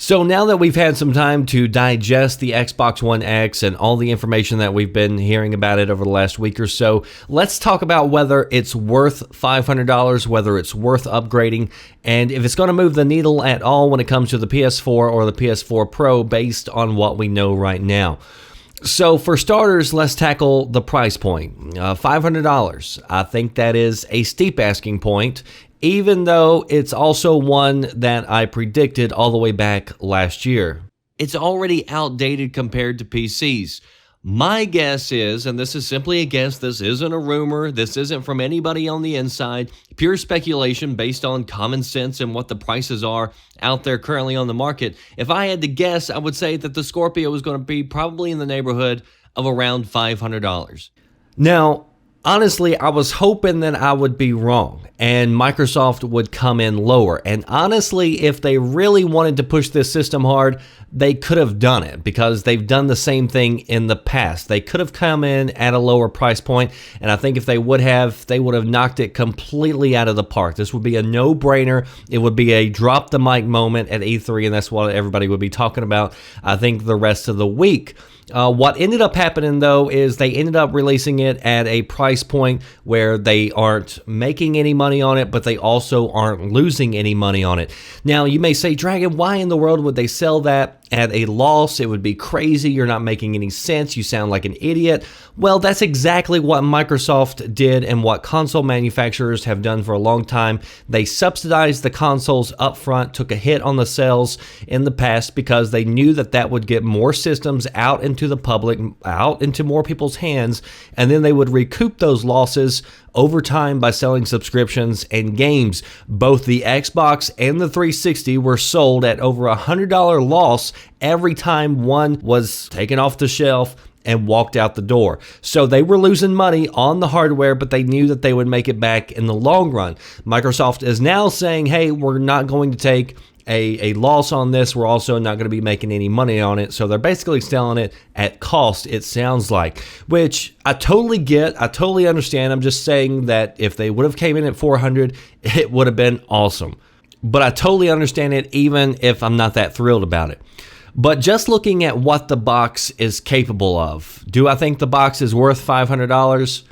So now that we've had some time to digest the Xbox One X and all the information that we've been hearing about it over the last week or so, let's talk about whether it's worth $500, whether it's worth upgrading, and if it's going to move the needle at all when it comes to the PS4 or the PS4 Pro based on what we know right now. So for starters, let's tackle the price point. $500. I think that is a steep asking point, even though it's also one that I predicted all the way back last year. It's already outdated compared to PCs. My guess is, and this is simply a guess, this isn't a rumor, this isn't from anybody on the inside, pure speculation based on common sense and what the prices are out there currently on the market. If I had to guess, I would say that the Scorpio is going to be probably in the neighborhood of around $500. Now, honestly, I was hoping that I would be wrong and Microsoft would come in lower. And honestly, if they really wanted to push this system hard, they could have done it because they've done the same thing in the past. They could have come in at a lower price point, and I think if they would have knocked it completely out of the park. This would be a no-brainer. It would be a drop the mic moment at E3, and that's what everybody would be talking about, I think, the rest of the week. What ended up happening, though, is they ended up releasing it at a price point where they aren't making any money on it, but they also aren't losing any money on it. Now, you may say, Dragon, why in the world would they sell that at a loss? It would be crazy. You're not making any sense. You sound like an idiot. Well, that's exactly what Microsoft did and what console manufacturers have done for a long time. They subsidized the consoles up front, took a hit on the sales in the past because they knew that that would get more systems out into the public, out into more people's hands, and then they would recoup those losses over time by selling subscriptions and games. Both the Xbox and the 360 were sold at over $100 loss every time one was taken off the shelf and walked out the door. So they were losing money on the hardware, but they knew that they would make it back in the long run. Microsoft is now saying, hey, we're not going to take a loss on this. We're also not going to be making any money on it. So they're basically selling it at cost, it sounds like, which I totally get. I totally understand. I'm just saying that if they would have came in at $400, it would have been awesome. But I totally understand it, even if I'm not that thrilled about it. But just looking at what the box is capable of, do I think the box is worth $500?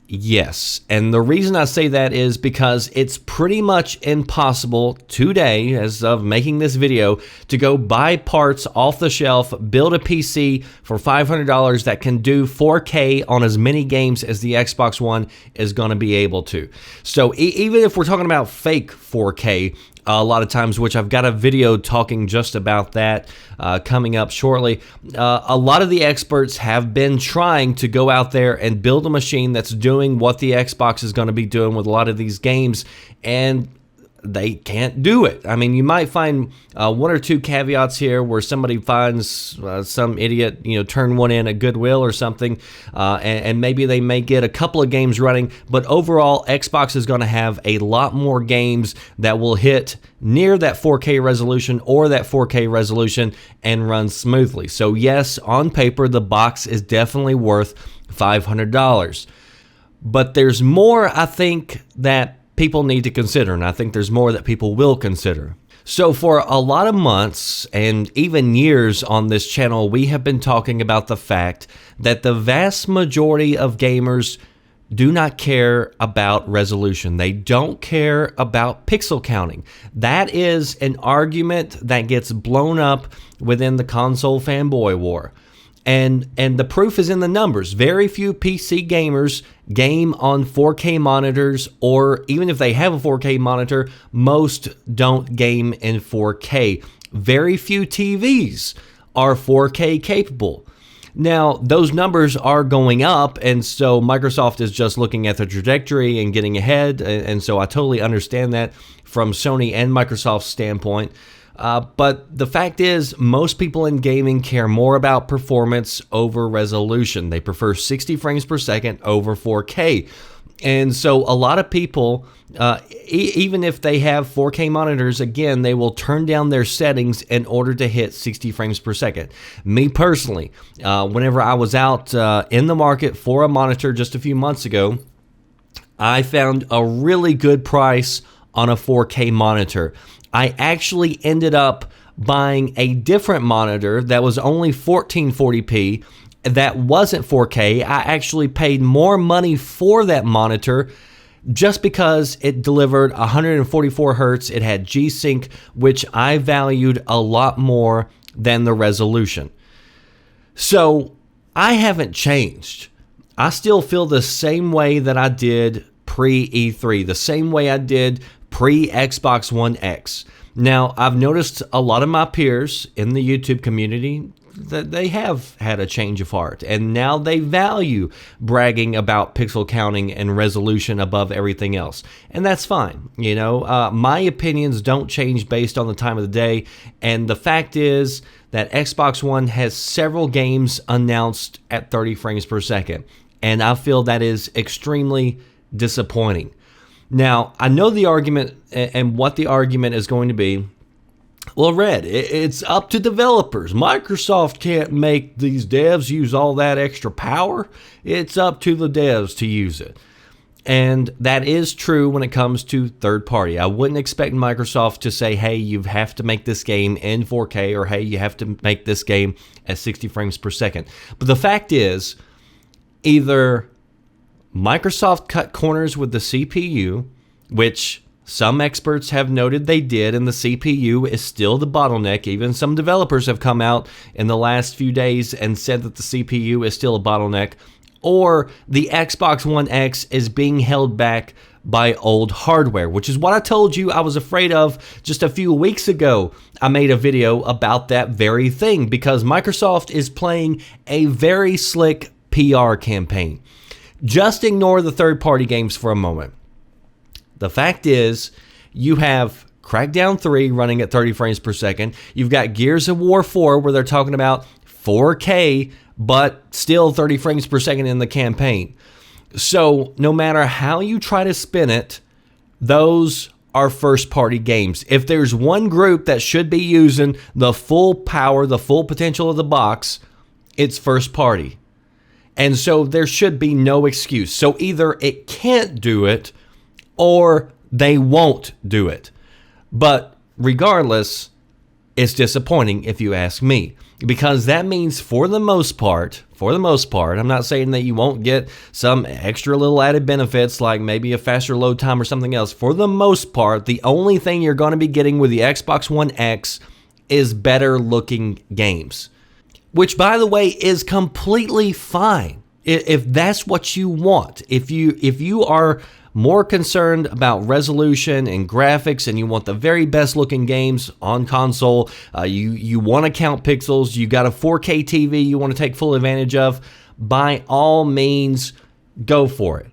Yes, and the reason I say that is because it's pretty much impossible today, as of making this video, to go buy parts off the shelf, build a PC for $500 that can do 4K on as many games as the Xbox One is going to be able to. So even if we're talking about fake 4K, a lot of times, which I've got a video talking just about that coming up shortly. A lot of the experts have been trying to go out there and build a machine that's doing what the Xbox is going to be doing with a lot of these games, and they can't do it. I mean, you might find one or two caveats here where somebody finds some idiot, turn one in at Goodwill or something, and maybe they may get a couple of games running, but overall, Xbox is going to have a lot more games that will hit near that 4K resolution or that 4K resolution and run smoothly. So yes, on paper, the box is definitely worth $500. But there's more, I think, that people need to consider, and I think there's more that people will consider. So for a lot of months and even years on this channel, we have been talking about the fact that the vast majority of gamers do not care about resolution. They don't care about pixel counting. That is an argument that gets blown up within the console fanboy war. And the proof is in the numbers. Very few PC gamers game on 4K monitors, or even if they have a 4K monitor, most don't game in 4K. Very few TVs are 4K capable. Now, those numbers are going up, and so Microsoft is just looking at the trajectory and getting ahead, and so I totally understand that from Sony and Microsoft's standpoint. But the fact is, most people in gaming care more about performance over resolution. They prefer 60 frames per second over 4K. And so a lot of people, even if they have 4K monitors, again, they will turn down their settings in order to hit 60 frames per second. Me personally, whenever I was out in the market for a monitor just a few months ago, I found a really good price on a 4K monitor. I actually ended up buying a different monitor that was only 1440p, that wasn't 4K. I actually paid more money for that monitor just because it delivered 144 hertz. It had G-Sync, which I valued a lot more than the resolution. So I haven't changed. I still feel the same way that I did pre-E3, the same way I did pre-Xbox One X. Now, I've noticed a lot of my peers in the YouTube community that they have had a change of heart, and now they value bragging about pixel counting and resolution above everything else, and that's fine. You know, my opinions don't change based on the time of the day, and the fact is that Xbox One has several games announced at 30 frames per second, and I feel that is extremely disappointing. Now, I know the argument and what the argument is going to be. Well, Red, it's up to developers. Microsoft can't make these devs use all that extra power. It's up to the devs to use it. And that is true when it comes to third party. I wouldn't expect Microsoft to say, hey, you have to make this game in 4K, or hey, you have to make this game at 60 frames per second. But the fact is, either Microsoft cut corners with the CPU, which some experts have noted they did, and the CPU is still the bottleneck. Even some developers have come out in the last few days and said that the CPU is still a bottleneck, or the Xbox One X is being held back by old hardware, which is what I told you I was afraid of just a few weeks ago. I made a video about that very thing because Microsoft is playing a very slick PR campaign. Just ignore the third-party games for a moment. The fact is, you have Crackdown 3 running at 30 frames per second. You've got Gears of War 4 where they're talking about 4K, but still 30 frames per second in the campaign. So no matter how you try to spin it, those are first-party games. If there's one group that should be using the full power, the full potential of the box, it's first-party. And so there should be no excuse. So either it can't do it, or they won't do it. But regardless, it's disappointing if you ask me, because that means for the most part, I'm not saying that you won't get some extra little added benefits like maybe a faster load time or something else. For the most part, the only thing you're going to be getting with the Xbox One X is better looking games, which by the way is completely fine. If that's what you want, if you are more concerned about resolution and graphics and you want the very best looking games on console, you want to count pixels, you got a 4K TV you want to take full advantage of, by all means, go for it.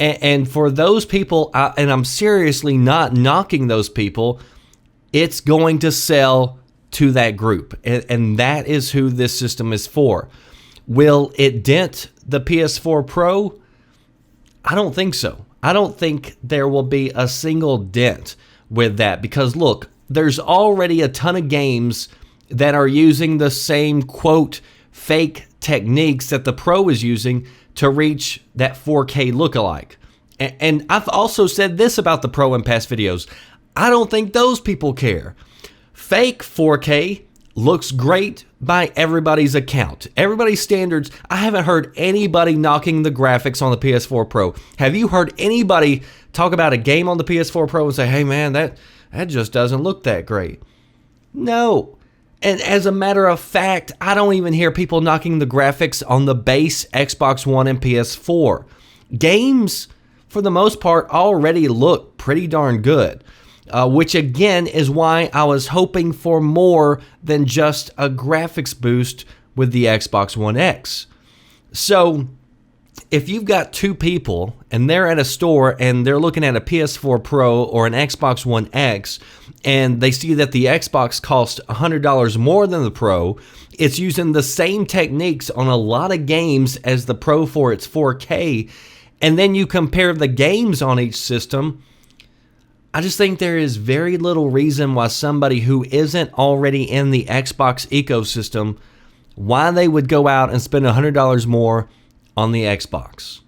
And for those people, and I'm seriously not knocking those people, it's going to sell to that group. And that is who this system is for. Will it dent the PS4 Pro? I don't think so. I don't think there will be a single dent with that because look, there's already a ton of games that are using the same quote fake techniques that the Pro is using to reach that 4K lookalike. And I've also said this about the Pro in past videos. I don't think those people care. Fake 4K looks great by everybody's account. Everybody's standards. I haven't heard anybody knocking the graphics on the PS4 Pro. Have you heard anybody talk about a game on the PS4 Pro and say, hey man, that just doesn't look that great? No. And as a matter of fact, I don't even hear people knocking the graphics on the base Xbox One and PS4. Games, for the most part, already look pretty darn good. Which again is why I was hoping for more than just a graphics boost with the Xbox One X. So if you've got two people and they're at a store and they're looking at a PS4 Pro or an Xbox One X and they see that the Xbox costs $100 more than the Pro, it's using the same techniques on a lot of games as the Pro for its 4K, and then you compare the games on each system, I just think there is very little reason why somebody who isn't already in the Xbox ecosystem, why they would go out and spend $100 more on the Xbox.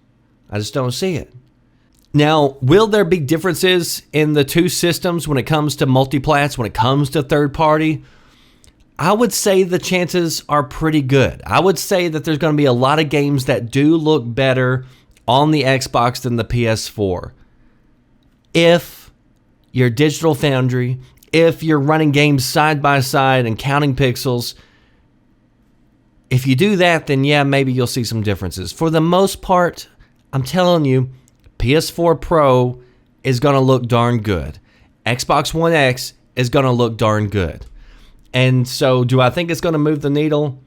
I just don't see it. Now, will there be differences in the two systems when it comes to multiplats, when it comes to third party? I would say the chances are pretty good. I would say that there's going to be a lot of games that do look better on the Xbox than the PS4. If you're Digital Foundry, if you're running games side by side and counting pixels, if you do that, then yeah, maybe you'll see some differences. For the most part, I'm telling you, PS4 Pro is going to look darn good. Xbox One X is going to look darn good. And so do I think it's going to move the needle?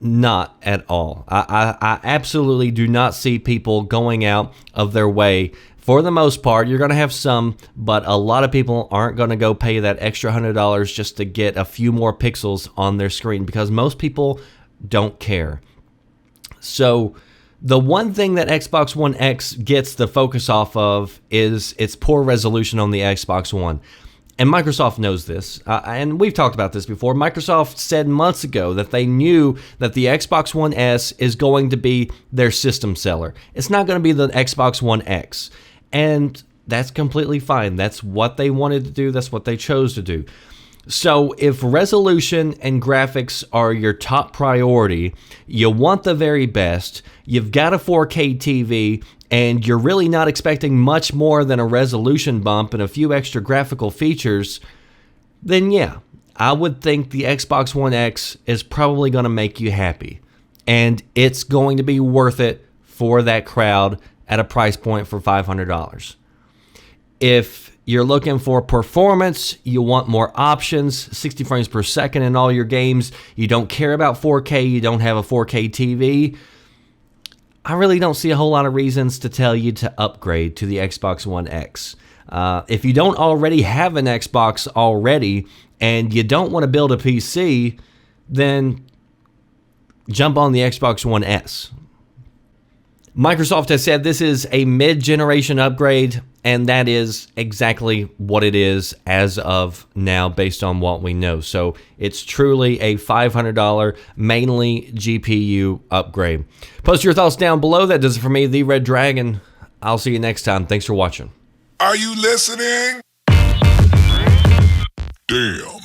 Not at all. I absolutely do not see people going out of their way. For the most part, you're going to have some, but a lot of people aren't going to go pay that extra $100 just to get a few more pixels on their screen because most people don't care. So the one thing that Xbox One X gets the focus off of is its poor resolution on the Xbox One. And Microsoft knows this, and we've talked about this before. Microsoft said months ago that they knew that the Xbox One S is going to be their system seller. It's not going to be the Xbox One X, and that's completely fine. That's what they wanted to do. That's what they chose to do. So if resolution and graphics are your top priority, you want the very best, you've got a 4K TV, and you're really not expecting much more than a resolution bump and a few extra graphical features, then yeah, I would think the Xbox One X is probably going to make you happy. And it's going to be worth it for that crowd at a price point for $500. If you're looking for performance, you want more options, 60 frames per second in all your games, you don't care about 4K, you don't have a 4K TV, I really don't see a whole lot of reasons to tell you to upgrade to the Xbox One X. If you don't already have an Xbox already and you don't want to build a PC, then jump on the Xbox One S. Microsoft has said this is a mid-generation upgrade, and that is exactly what it is as of now based on what we know. So it's truly a $500 mainly GPU upgrade. Post your thoughts down below. That does it for me, The Red Dragon. I'll see you next time. Thanks for watching. Are you listening? Damn.